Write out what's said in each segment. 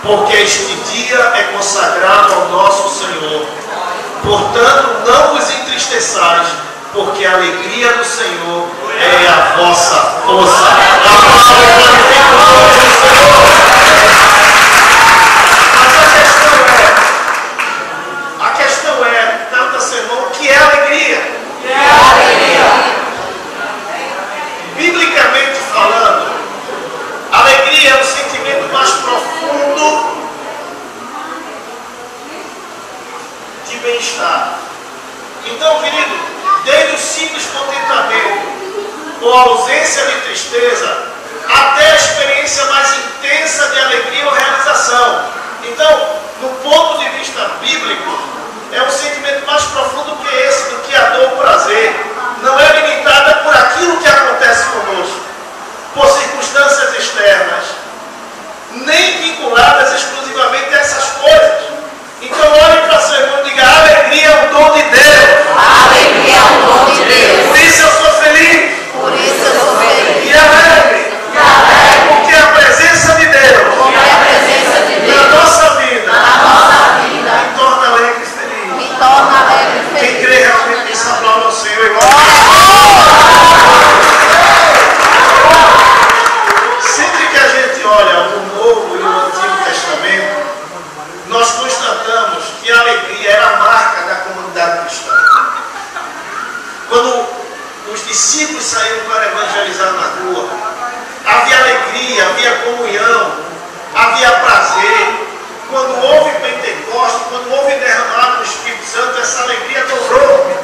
porque este dia é consagrado ao nosso Senhor. Portanto, não vos entristeçais, porque a alegria do Senhor é a vossa força. Mas a questão é, canta sermão, o que é alegria? Biblicamente falando, alegria é o sentimento mais profundo de bem-estar. Então, querido, desde o simples contentamento ou ausência de tristeza até a experiência mais intensa de alegria ou realização. Então, no ponto de vista bíblico, é um sentimento mais profundo que esse, do que a dor ou o prazer. Não é limitada por aquilo que acontece conosco, por circunstâncias externas, nem vinculadas exclusivamente a essas coisas. Então olhe para seu irmão e diga: a alegria é um dom de Deus. A alegria é um dom de Deus. Por isso eu sou feliz. Por isso eu sou feliz. E alegre. Porque a presença de Deus, Porque a presença de Deus na nossa vida, me torna alegre e feliz. me torna alegre e Quem feliz. crê realmente nisso, aplauda ao Senhor, irmão. Sempre que a gente olha o Novo e o Antigo Testamento, nós constatamos que a alegria era a marca da comunidade cristã. Quando os discípulos saíram para evangelizar na rua, havia alegria, havia comunhão, havia prazer. Quando houve Pentecostes, quando houve derramado do Espírito Santo, essa alegria dobrou.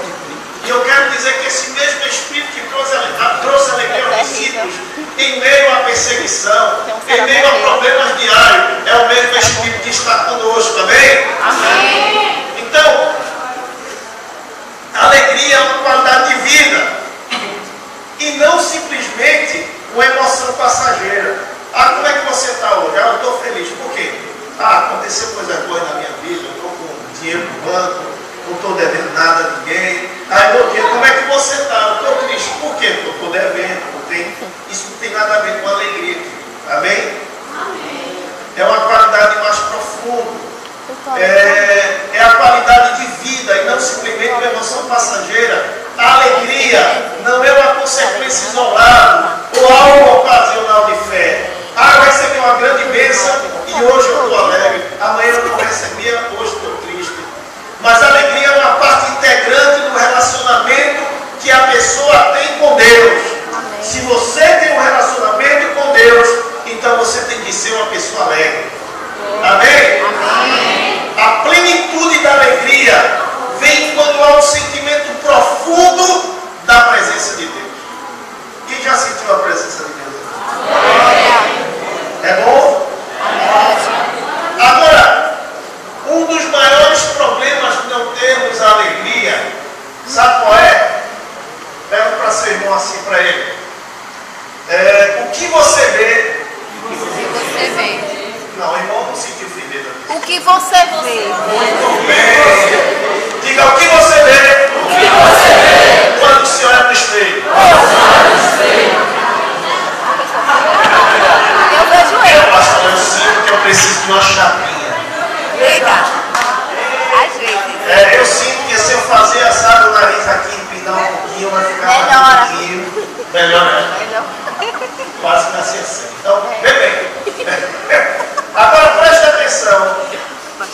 E eu quero dizer que esse mesmo Espírito que trouxe alegria aos discípulos, em meio à perseguição, em meio a problemas diários, é o mesmo Espírito que está conosco, amém? Amém. Então, a alegria é uma qualidade de vida e não simplesmente uma emoção passageira. Ah, como é que você está hoje? Ah, eu estou feliz. Por quê? Ah, aconteceu coisa boa na minha vida, eu estou com dinheiro no banco, não estou devendo nada a ninguém. Ah, bom dia, como é que você está? Eu estou triste. Por quê? Porque eu estou devendo. Isso não tem nada a ver com alegria. Amém? Amém. É uma qualidade mais profunda. É a qualidade de vida e não simplesmente uma emoção passageira. A alegria não é uma consequência isolada ou algo ocasional de fé. Ah, eu recebi uma grande bênção e hoje eu estou alegre. Amanhã eu não recebia, hoje estou triste. Mas a alegria é uma parte integrante do relacionamento que a pessoa tem com Deus. Se você tem um relacionamento com Deus, então você tem que ser uma pessoa alegre. Amém? Amém. A plenitude da alegria vem quando há um sentimento profundo da presença de Deus. Quem já sentiu a presença de Deus? É bom? Agora, um dos maiores problemas de não termos alegria, sabe qual é? Pega para seu irmão assim para ele. O que você vê? O que você vê? Não, o irmão não sentiu fedida. O que você vê? Muito bem. Diga: o que você vê? O que você vê? Quando se olha no espelho. Eu vejo Pastor, eu sinto que eu preciso de uma chapinha. Liga. Às vezes. Eu sinto que se eu fazer assado o nariz aqui, empinar um pouquinho, vai ficar mais Melhora. um pouquinho. Melhor, né? Melhor. Quase nasci assim. Então, vem bem. Agora preste atenção.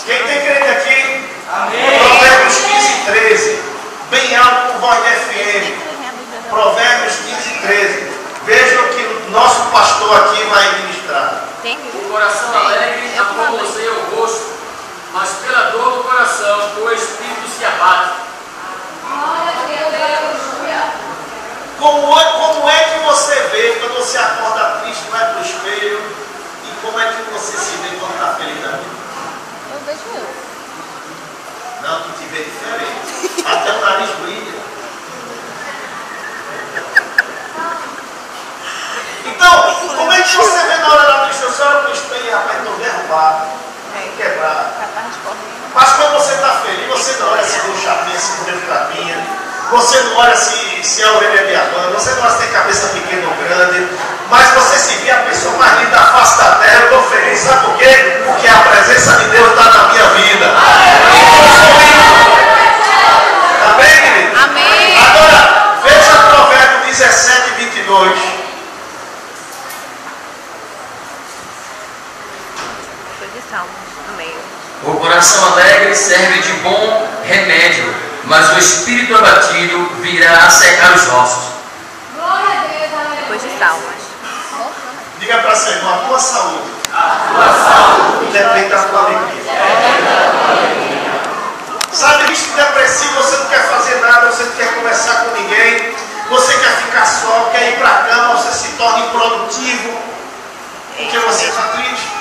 Quem tem crente aqui? Amém. Provérbios 15:13. Bem alto com voz de FM. Provérbios 15:13. Veja o que o nosso pastor aqui vai ministrar. O coração alegre aformoseia o rosto, mas pela dor do coração o espírito se abate. Como é que você vê quando você acorda triste, vai para o espelho, e como é que você se vê quando está feliz da vida? Eu vejo eu. Não, tu te vê diferente. Até o nariz brilha. Então, como é que você vê na hora da tristeza? Você olha para o espelho e, rapaz, estou derrubado, quebrado. Mas quando você está feliz, você não olha se deu chapinha, se deu capinha. Você não olha se a orelha é diamante, você não olha se tem cabeça pequena ou grande, mas você se vê a pessoa mais linda da face da terra. Eu estou feliz, sabe por quê? Porque a de Salmos, no meio. O coração alegre serve de bom remédio, mas o espírito abatido virá a secar os ossos. Depois de Salmos. Diga para seu irmão, a tua saúde depende da tua alegria. Sabe, visto depressivo, você não quer fazer nada, você não quer conversar com ninguém, você quer ficar só, quer ir para a cama, você se torna improdutivo, porque você está triste.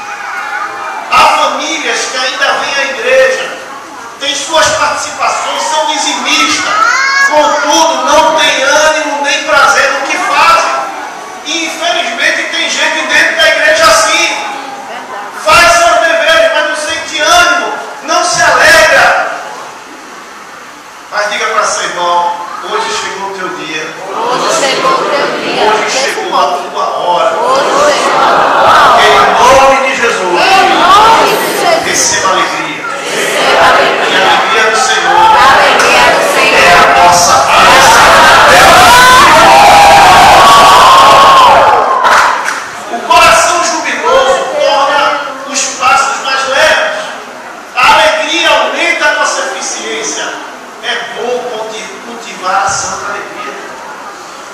Há famílias que ainda vêm à igreja, têm suas participações, são dizimistas, contudo não têm ânimo nem prazer no que fazem. E infelizmente tem gente dentro da igreja assim, faz seus deveres, mas não sente ânimo, não se alegra. Mas diga para seu irmão, hoje chegou o teu dia. Hoje chegou o teu dia. Hoje chegou a tua hora. Hoje chegou a tua hora. Em nome de Jesus. Em nome de Jesus. Receba alegria. Receba alegria. E a alegria do Senhor A alegria do é Senhor. a nossa paz. O coração jubiloso torna os passos mais leves. A alegria aumenta a nossa eficiência. É bom cultivar a santa alegria.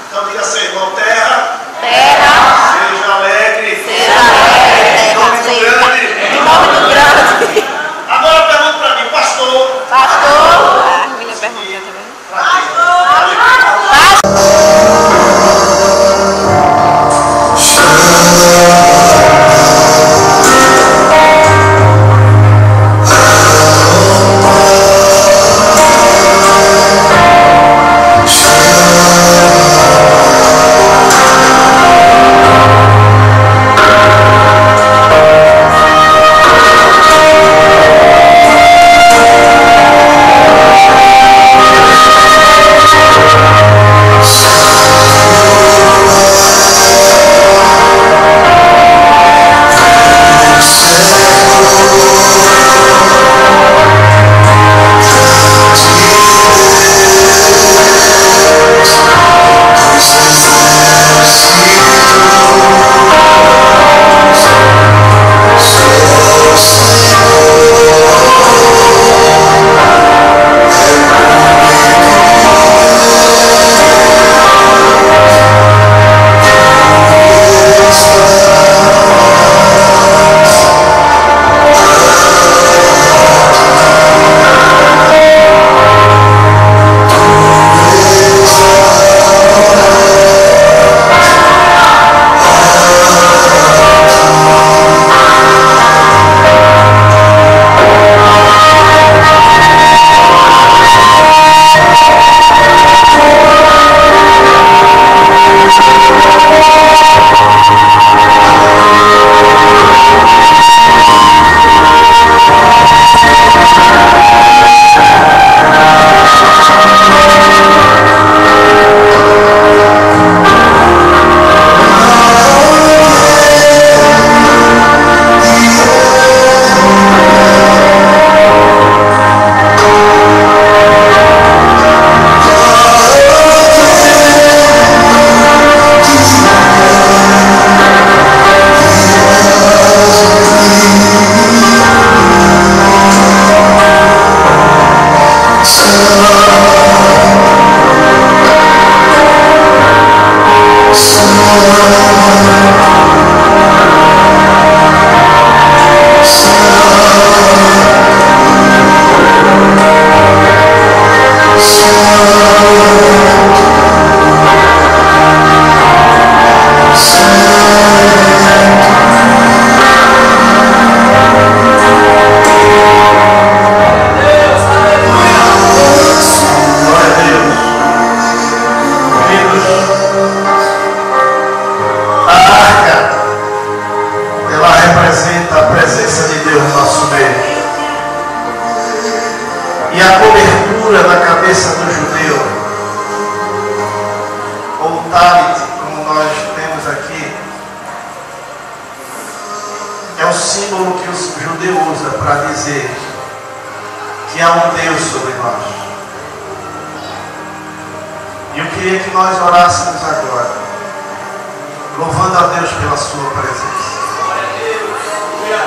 Então diga assim, irmão, terra, seja alegre. Seja alegre, Em nome do grande. Em nome do grande. Agora pergunta para mim, pastor. Pastor. A minha pergunta também.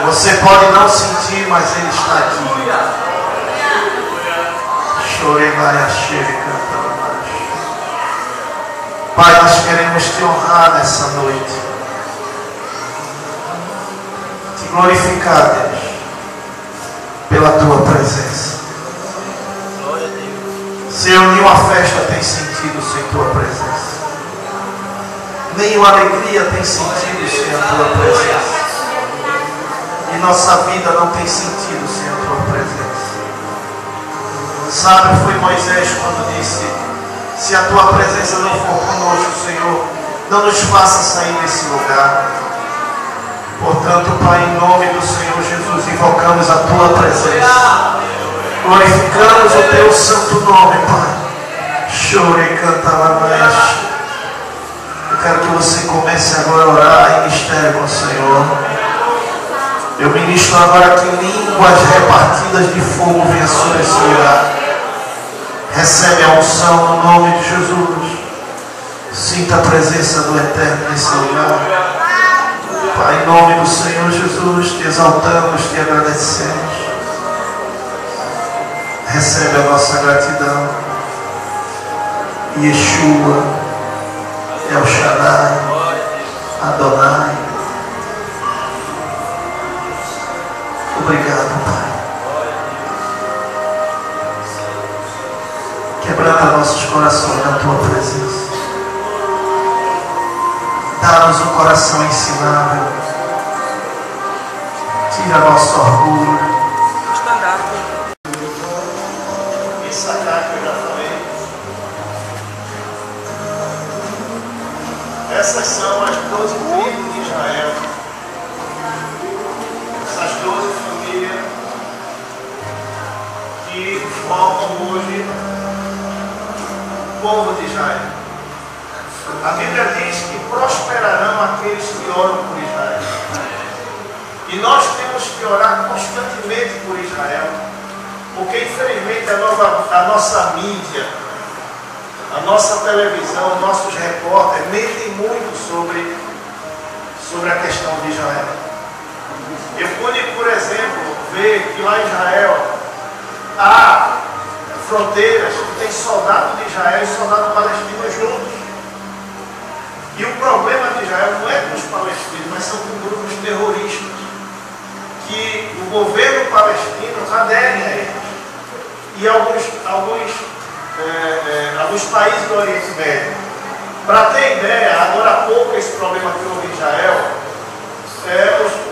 Você pode não sentir, mas Ele está aqui. Chorei, vai, cheia, canta. Pai, nós queremos te honrar nessa noite. Te glorificar, Deus, pela tua presença. Senhor, nenhuma festa tem sentido sem tua presença. Nenhuma alegria tem sentido sem a tua presença. E nossa vida não tem sentido sem a tua presença. Sabe, foi Moisés quando disse: se a tua presença não for conosco, Senhor, não nos faça sair desse lugar. Portanto, Pai, em nome do Senhor Jesus, invocamos a tua presença. Glorificamos o teu santo nome, Pai. Chore e canta lá mais. Eu quero que você comece agora a orar em mistério com o Senhor. Eu ministro agora que línguas repartidas de fogo venham sobre esse lugar. Recebe a unção no nome de Jesus. Sinta a presença do Eterno nesse lugar. Pai, em nome do Senhor Jesus, te exaltamos, te agradecemos. Recebe a nossa gratidão. Yeshua, El Shaddai, Adonai. Obrigado, Pai. Quebranta nossos corações na tua presença. Dá-nos um coração ensinável. Tira nosso orgulho. Essa carta que eu já falei. Essas são as 12 tribos de Israel. Essas 12 famílias que formam hoje o povo de Israel. A Bíblia diz que prosperarão aqueles que oram por Israel. E nós temos que orar constantemente por Israel, porque infelizmente a nossa mídia, a nossa televisão, nossos repórteres mentem muito sobre a questão de Israel. Eu pude, por exemplo, ver que lá em Israel há fronteiras que tem soldado de Israel e soldado palestino juntos. E o problema de Israel não é com os palestinos, mas são com grupos terroristas que o governo palestino adere a eles. E alguns países do Oriente Médio. Para ter ideia, agora há pouco esse problema que houve em Israel,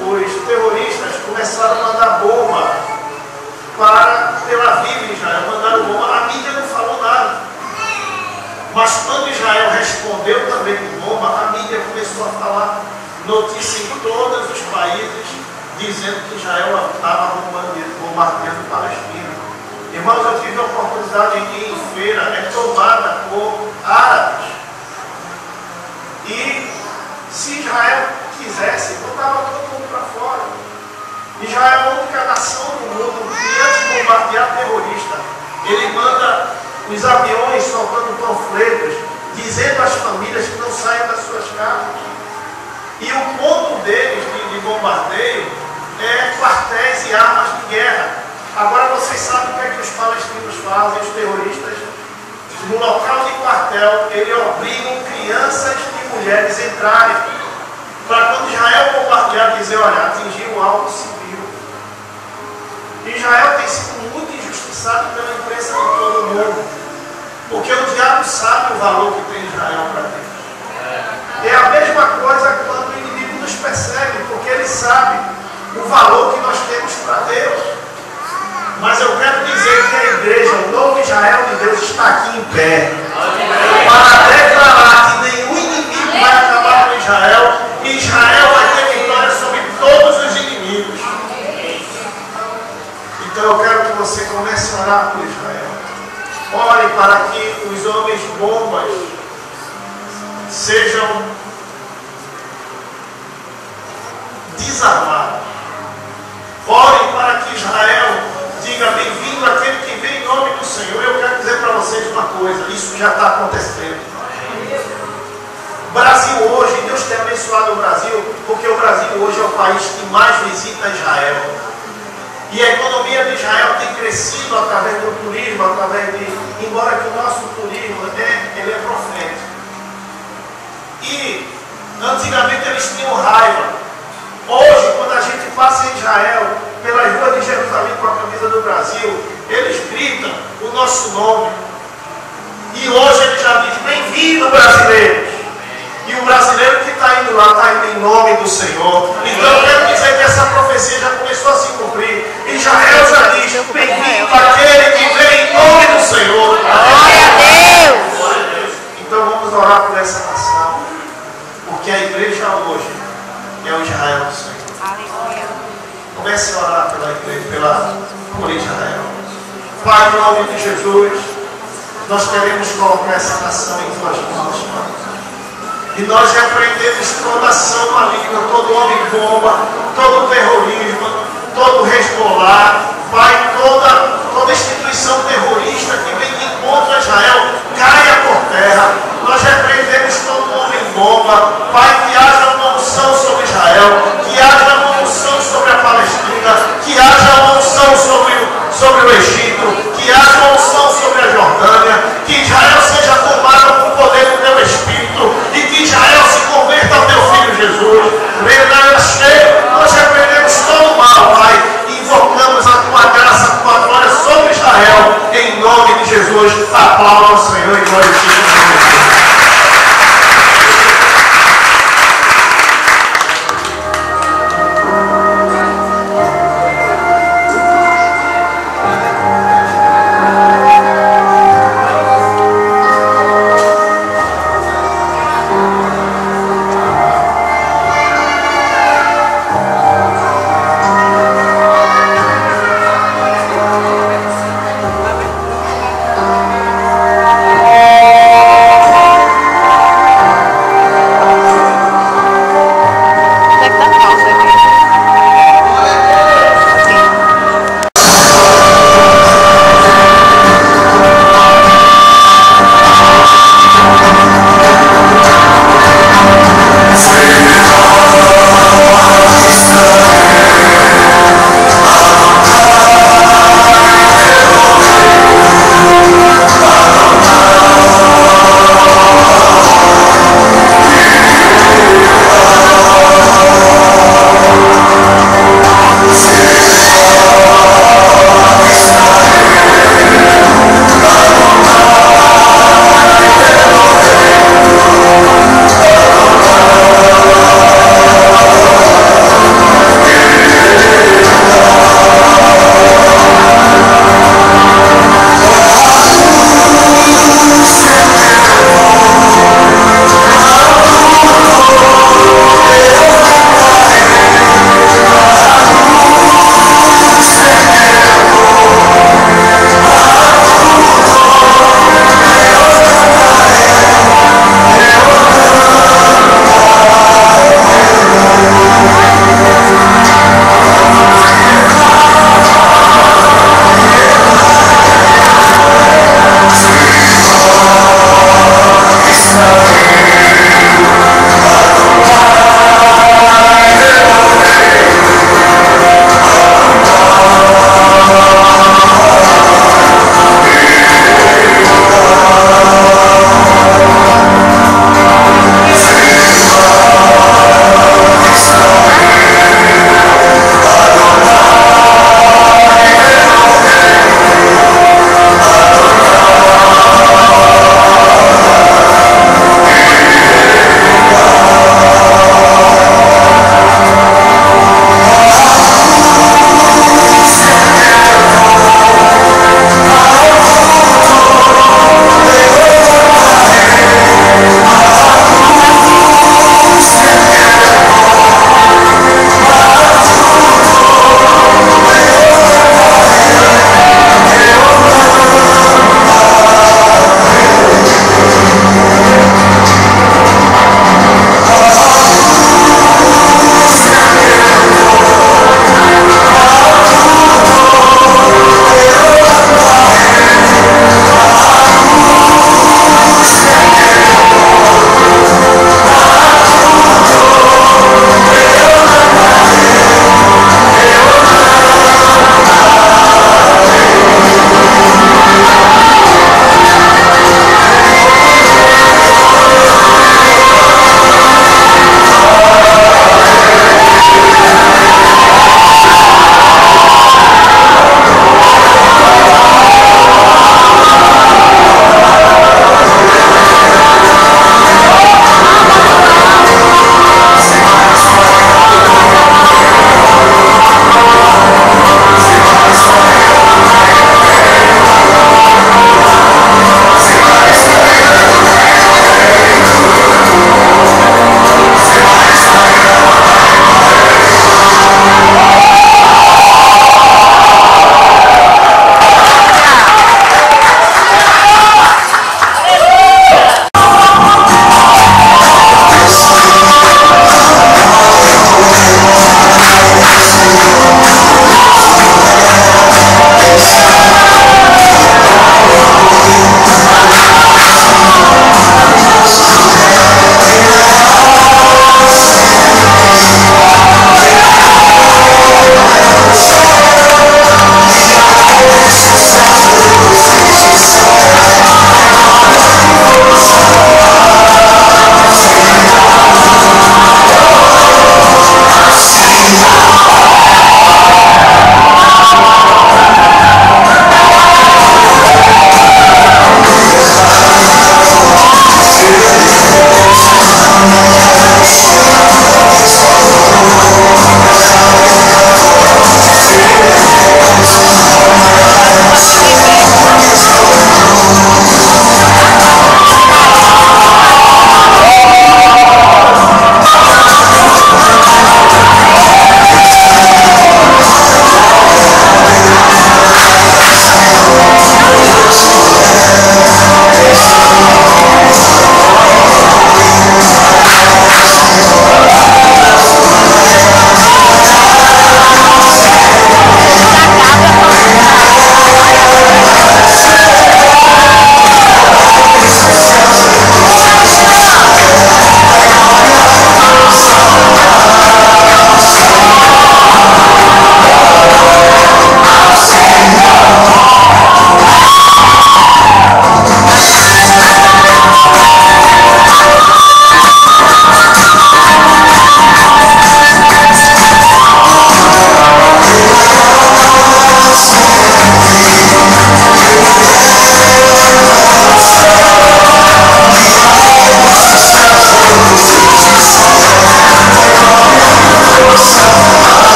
os terroristas começaram a mandar bomba para Tel Aviv, Israel. Mandaram bomba, a mídia não falou nada. Mas quando Israel respondeu também com bomba, a mídia começou a falar notícia em todos os países, dizendo que Israel estava bombardeando Palestina. Irmãos, eu tive a oportunidade de ir em feira, é tomada por árabes. E se Israel quisesse, botava todo mundo para fora. Israel é a única nação do mundo que, antes de bombardear terrorista, ele manda os aviões soltando panfletos, dizendo às famílias que não saiam das suas casas. E o ponto deles de bombardeio é quartéis e armas de guerra. Agora vocês sabem o que é que os palestinos fazem, os terroristas? No local de quartel, eles obrigam crianças e mulheres a entrarem, para quando Israel bombardear, dizer: olha, atingiu um alvo civil. Israel tem sido muito injustiçado pela imprensa de todo mundo, porque o diabo sabe o valor que tem Israel para Deus. É a mesma coisa quando o inimigo nos persegue, porque ele sabe o valor que nós temos para Deus. Mas eu quero dizer que a igreja, o novo Israel de Deus, está aqui em pé para declarar que nenhum inimigo vai acabar com Israel, e Israel vai ter vitória sobre todos os inimigos. Então eu quero que você comece a orar por Israel. Ore para que os homens bombas sejam desarmados. Ore para que Israel diga: bem-vindo aquele que vem em nome do Senhor. Eu quero dizer para vocês uma coisa: isso já está acontecendo. O Brasil hoje, Deus tem abençoado o Brasil, porque o Brasil hoje é o país que mais visita Israel. E a economia de Israel tem crescido através do turismo, embora que o nosso turismo ele é profético. E antigamente eles tinham raiva. Hoje, quando a gente passa em Israel, pelas ruas de Jerusalém com a camisa do Brasil, eles gritam o nosso nome. E hoje ele já diz: bem-vindo, brasileiros. E o brasileiro que está indo lá, está indo em nome do Senhor. Então eu quero dizer que essa profecia já começou a se cumprir. Israel já diz: bem-vindo aquele que vem em nome do Senhor. Glória a Deus. Então vamos orar por essa nação. Porque a igreja hoje é o Israel do Senhor. Aleluia. Comece a orar pela igreja, por Israel. Pai, em nome de Jesus, nós queremos colocar essa nação em tuas mãos, Pai. E nós repreendemos toda ação maligna, todo homem bomba, todo terrorismo, todo Hezbollah, Pai, toda instituição terrorista que vem de encontro a Israel, caia por terra. Nós repreendemos todo homem bomba, Pai, que haja uma unção sobre Israel, que haja uma unção sobre a Palestina, que haja uma unção sobre o Egito, que haja uma unção sobre a Jordânia, que Israel seja tomado com o poder do teu Espírito e que Israel se converta ao teu Filho Jesus. Nós repreendemos todo o mal, Pai, e invocamos a tua graça, a tua glória sobre Israel, em nome de Jesus. Aplauda ao Senhor e glorifique o Senhor.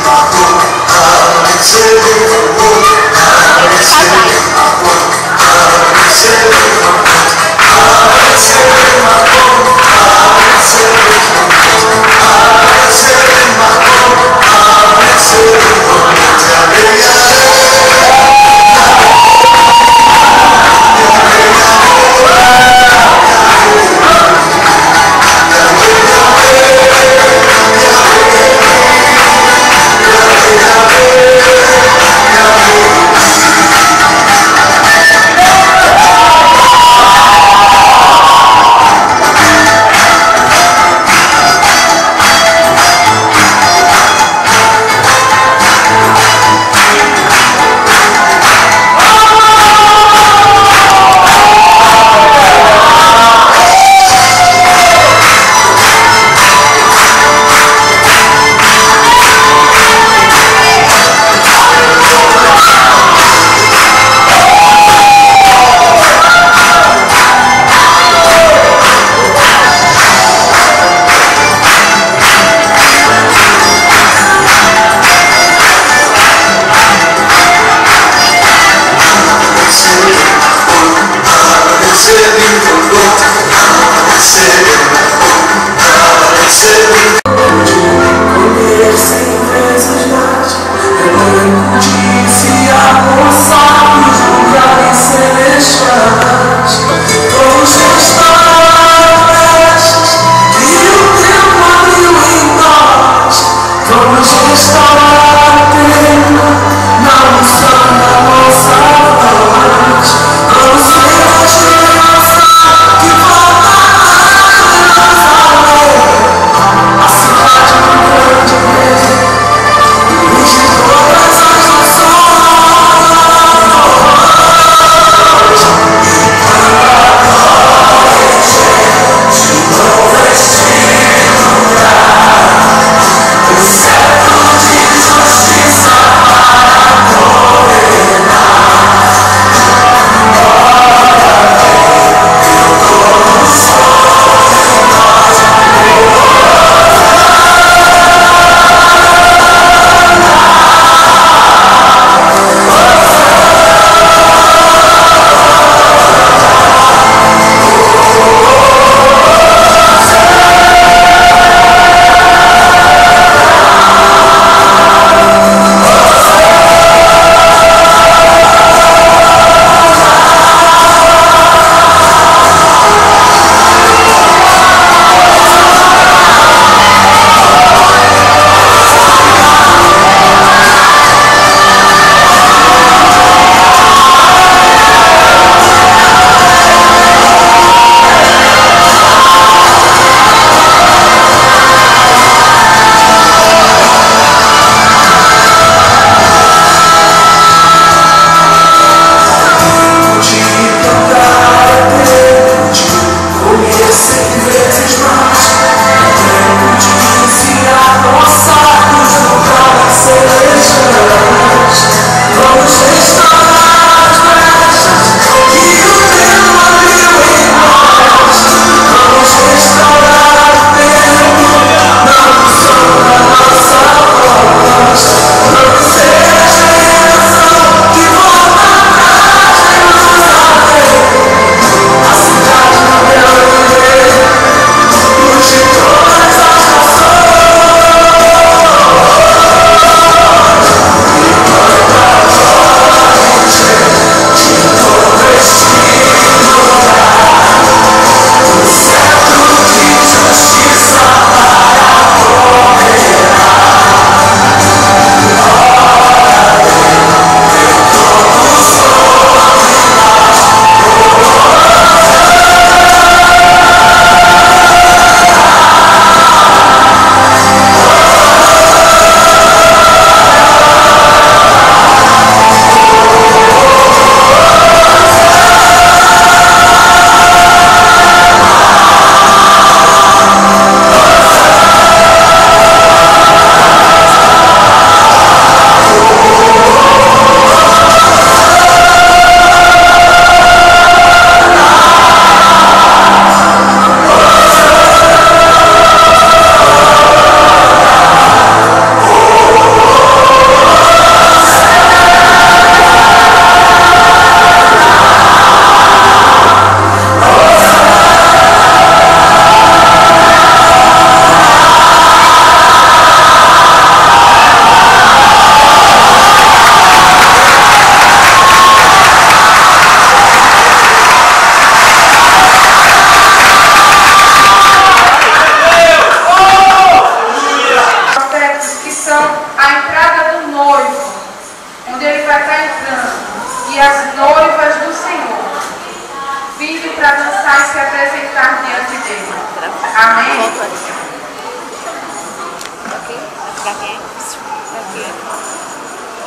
Marco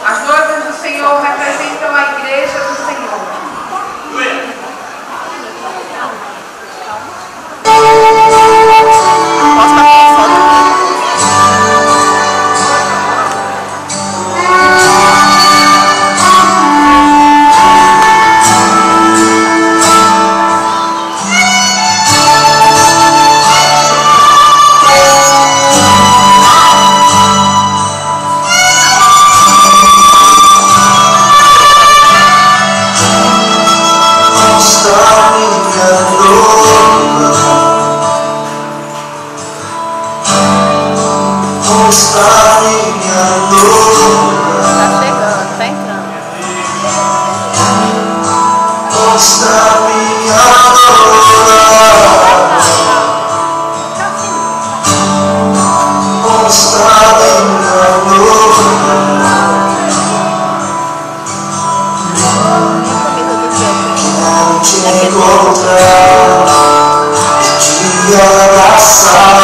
As noivas do Senhor representam a igreja do Senhor. Está minha dor, Tá chegando, tá entrando. está minha dor, está minha dor. Não te encontrar, te abraçar.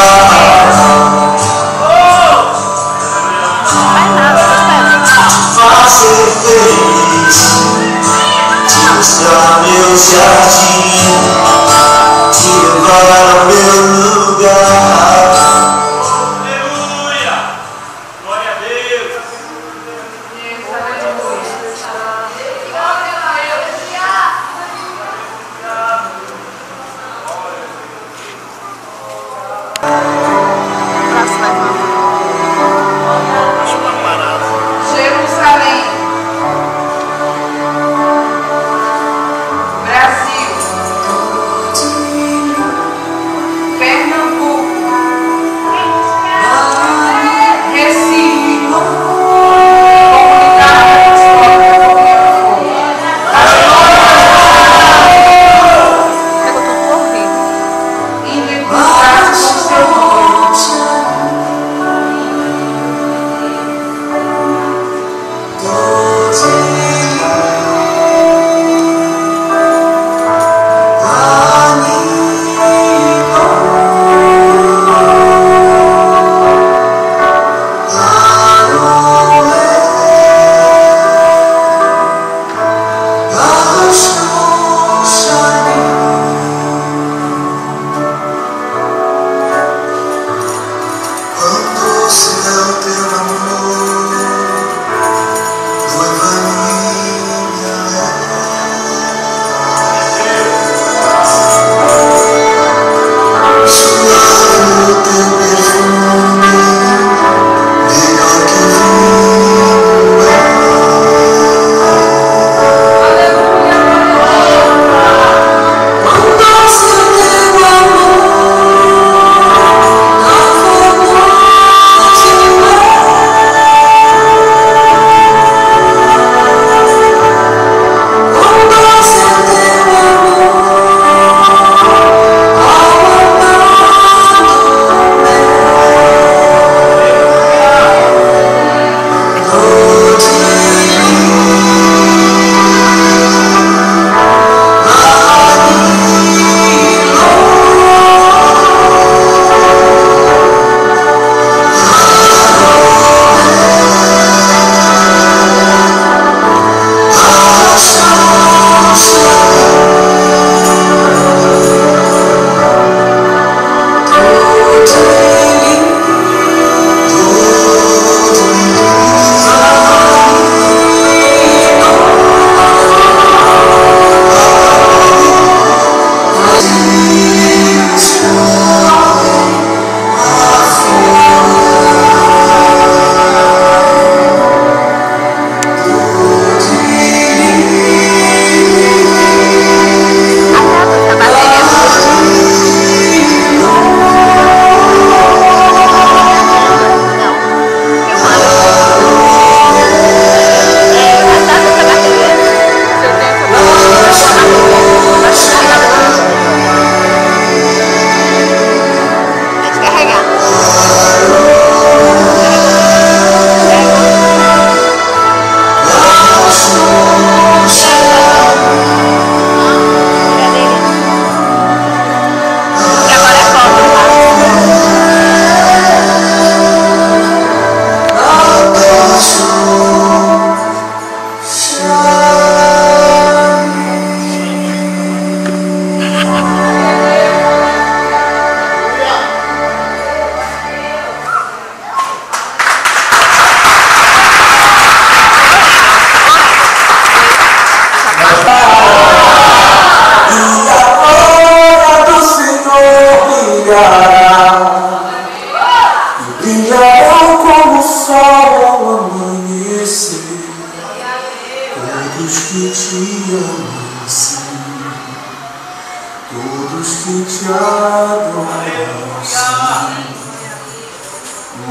Fazer feliz, te mostrar meu jardim, te levar ao meu lugar. Aleluia! Glória a Deus! Próxima irmã. Acho uma parada. Jerusalém, Brasil, Pernambuco, Recife, Comunidade Apostólica Pegou tudo por ouvido. indo em contato com seu nome.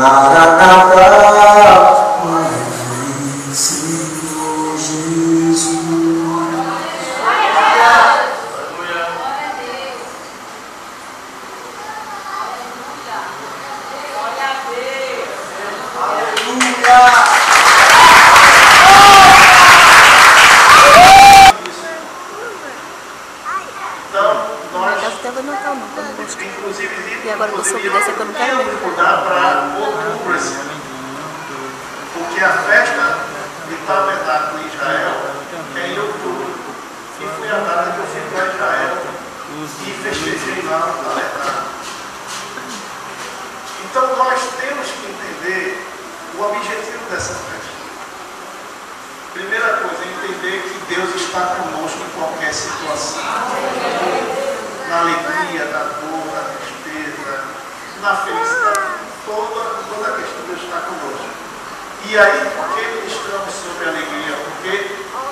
Maranata, vem, Senhor Jesus. E agora que eu soube dessa que eu não quero mais. Mudar para outubro esse ano. Porque a festa de tabernáculo em Israel é em outubro. E foi a data que eu fui para Israel e festejei lá no tabernáculo. Então nós temos que entender o objetivo dessa festa. Primeira coisa, entender que Deus está conosco em qualquer situação. Na alegria, na dor, na tristeza, na felicidade, toda a questão Deus está conosco. E aí, por que ministramos sobre a alegria? Porque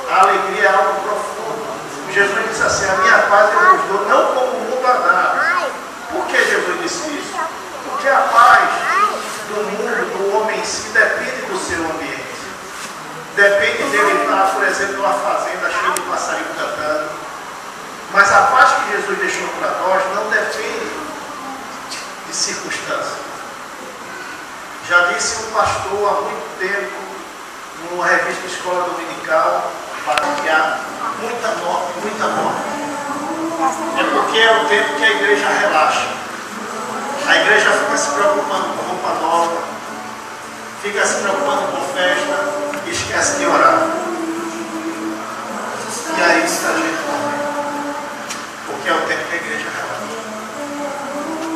a alegria é algo profundo. Jesus disse assim, a minha paz eu vos dou, não como o mundo a dá. Por que Jesus disse isso? Porque a paz do mundo, do homem em si, depende do seu ambiente. Depende dele estar, por exemplo, numa fazenda cheia de passarinho cantando. Mas a paz que Jesus deixou para nós não depende de circunstâncias. Já disse um pastor há muito tempo, numa revista Escola Dominical, que há muita morte. É porque é o tempo que a igreja relaxa. A igreja fica se preocupando com roupa nova, fica se preocupando com festa e esquece de orar. E aí muita gente morre. Porque é o tempo que a igreja relaxa.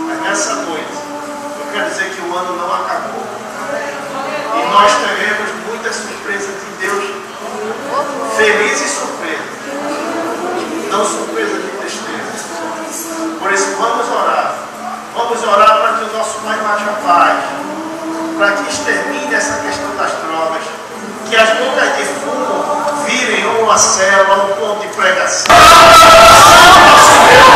Mas nessa noite, eu quero dizer que o ano não acabou. E nós teremos muitas surpresas de Deus. Felizes surpresas. Não surpresas de tristeza. Por isso vamos orar. Vamos orar para que o nosso Pai haja paz. Para que extermine essa questão das drogas. Que as bocas de fumo virem ou uma célula, ou um ponto de pregação. Nosso Deus.